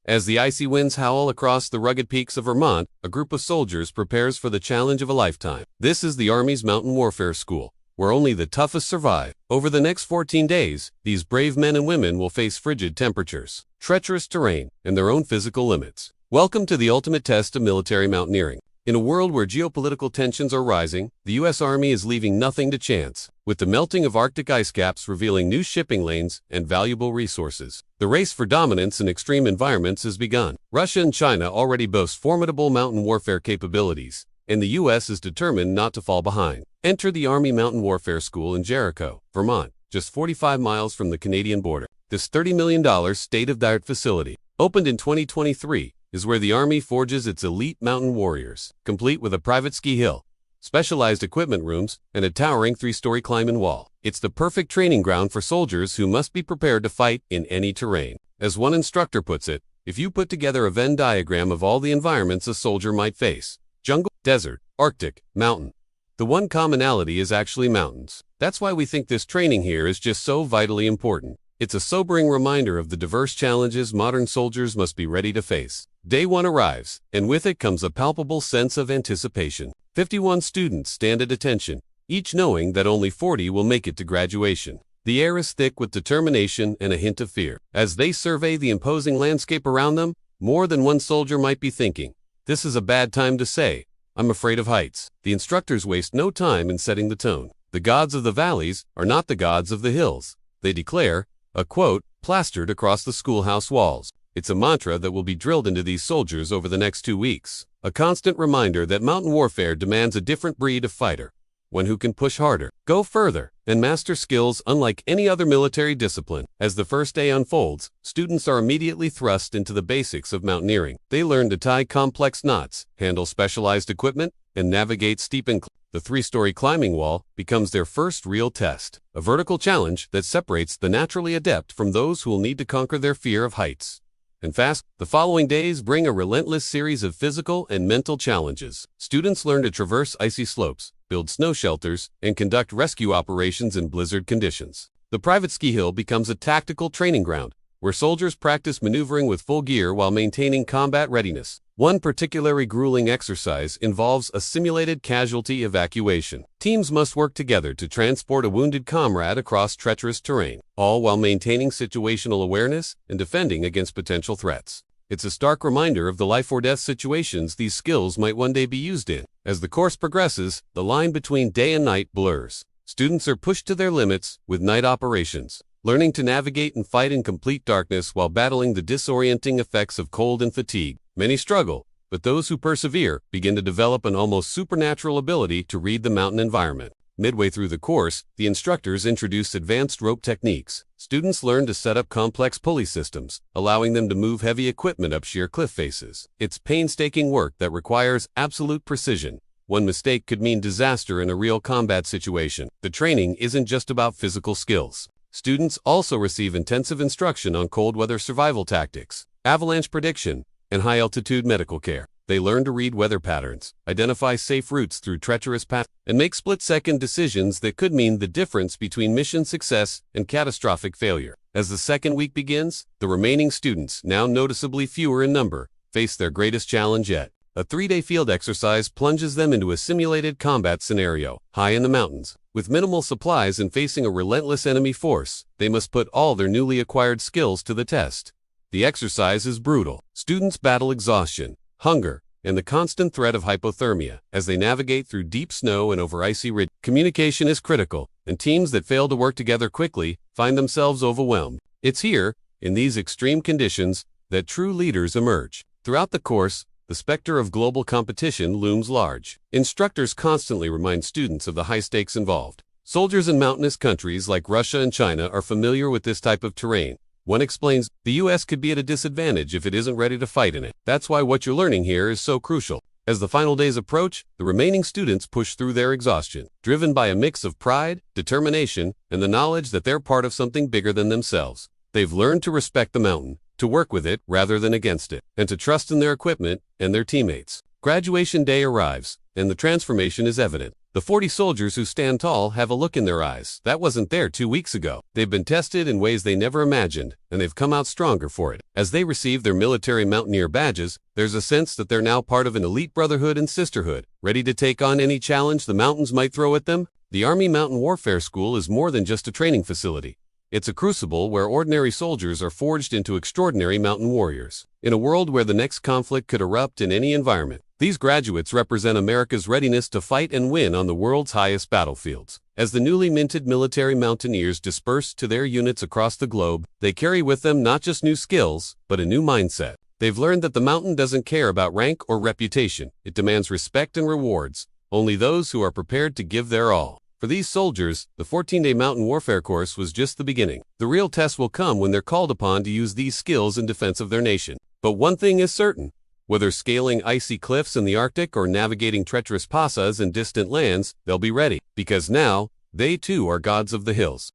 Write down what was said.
As the icy winds howl across the rugged peaks of Vermont, a group of soldiers prepares for the challenge of a lifetime. This is the Army's Mountain Warfare School, where only the toughest survive. Over the next 14 days, these brave men and women will face frigid temperatures, treacherous terrain, and their own physical limits. Welcome to the ultimate test of military mountaineering. In a world where geopolitical tensions are rising, the U.S. Army is leaving nothing to chance, with the melting of Arctic ice caps revealing new shipping lanes and valuable resources. The race for dominance in extreme environments has begun. Russia and China already boast formidable mountain warfare capabilities, and the U.S. is determined not to fall behind. Enter the Army Mountain Warfare School in Jericho, Vermont, just 45 miles from the Canadian border. This $30 million state-of-the-art facility, opened in 2023, is where the Army forges its elite mountain warriors, complete with a private ski hill, specialized equipment rooms, and a towering 3-story climbing wall. It's the perfect training ground for soldiers who must be prepared to fight in any terrain. As one instructor puts it, if you put together a Venn diagram of all the environments a soldier might face, jungle, desert, Arctic, mountain, the one commonality is actually mountains. That's why we think this training here is just so vitally important. It's a sobering reminder of the diverse challenges modern soldiers must be ready to face. Day 1 arrives, and with it comes a palpable sense of anticipation. 51 students stand at attention, each knowing that only 40 will make it to graduation. The air is thick with determination and a hint of fear. As they survey the imposing landscape around them, more than one soldier might be thinking, "This is a bad time to say, I'm afraid of heights." The instructors waste no time in setting the tone. The gods of the valleys are not the gods of the hills, they declare, a quote plastered across the schoolhouse walls. It's a mantra that will be drilled into these soldiers over the next 2 weeks. A constant reminder that mountain warfare demands a different breed of fighter, one who can push harder, go further, and master skills unlike any other military discipline. As the first day unfolds, students are immediately thrust into the basics of mountaineering. They learn to tie complex knots, handle specialized equipment, and navigate steep inclines. The 3-story climbing wall becomes their first real test, a vertical challenge that separates the naturally adept from those who will need to conquer their fear of heights. And fast, the following days bring a relentless series of physical and mental challenges. Students learn to traverse icy slopes, build snow shelters, and conduct rescue operations in blizzard conditions. The private ski hill becomes a tactical training ground, where soldiers practice maneuvering with full gear while maintaining combat readiness. One particularly grueling exercise involves a simulated casualty evacuation. Teams must work together to transport a wounded comrade across treacherous terrain, all while maintaining situational awareness and defending against potential threats. It's a stark reminder of the life-or-death situations these skills might one day be used in. As the course progresses, the line between day and night blurs. Students are pushed to their limits with night operations, learning to navigate and fight in complete darkness while battling the disorienting effects of cold and fatigue. Many struggle, but those who persevere begin to develop an almost supernatural ability to read the mountain environment. Midway through the course, the instructors introduce advanced rope techniques. Students learn to set up complex pulley systems, allowing them to move heavy equipment up sheer cliff faces. It's painstaking work that requires absolute precision. One mistake could mean disaster in a real combat situation. The training isn't just about physical skills. Students also receive intensive instruction on cold weather survival tactics, avalanche prediction, and high-altitude medical care. They learn to read weather patterns, identify safe routes through treacherous paths, and make split-second decisions that could mean the difference between mission success and catastrophic failure. As the second week begins, the remaining students, now noticeably fewer in number, face their greatest challenge yet. A 3-day field exercise plunges them into a simulated combat scenario, high in the mountains. With minimal supplies and facing a relentless enemy force, they must put all their newly acquired skills to the test. The exercise is brutal. Students battle exhaustion, hunger, and the constant threat of hypothermia as they navigate through deep snow and over icy ridges. Communication is critical, and teams that fail to work together quickly find themselves overwhelmed. It's here, in these extreme conditions, that true leaders emerge. Throughout the course, the specter of global competition looms large. Instructors constantly remind students of the high stakes involved. Soldiers in mountainous countries like Russia and China are familiar with this type of terrain. One explains, the U.S. could be at a disadvantage if it isn't ready to fight in it. That's why what you're learning here is so crucial. As the final days approach, the remaining students push through their exhaustion, driven by a mix of pride, determination, and the knowledge that they're part of something bigger than themselves. They've learned to respect the mountain, to work with it rather than against it, and to trust in their equipment and their teammates. Graduation day arrives, and the transformation is evident. The 40 soldiers who stand tall have a look in their eyes that wasn't there 2 weeks ago. They've been tested in ways they never imagined, and they've come out stronger for it. As they receive their Military Mountaineer badges, there's a sense that they're now part of an elite brotherhood and sisterhood, ready to take on any challenge the mountains might throw at them. The Army Mountain Warfare School is more than just a training facility. It's a crucible where ordinary soldiers are forged into extraordinary mountain warriors. In a world where the next conflict could erupt in any environment, these graduates represent America's readiness to fight and win on the world's highest battlefields. As the newly minted Military Mountaineers disperse to their units across the globe, they carry with them not just new skills, but a new mindset. They've learned that the mountain doesn't care about rank or reputation. It demands respect and rewards only those who are prepared to give their all. For these soldiers, the 14-day mountain warfare course was just the beginning. The real test will come when they're called upon to use these skills in defense of their nation. But one thing is certain. Whether scaling icy cliffs in the Arctic or navigating treacherous passas in distant lands, they'll be ready. Because now, they too are gods of the hills.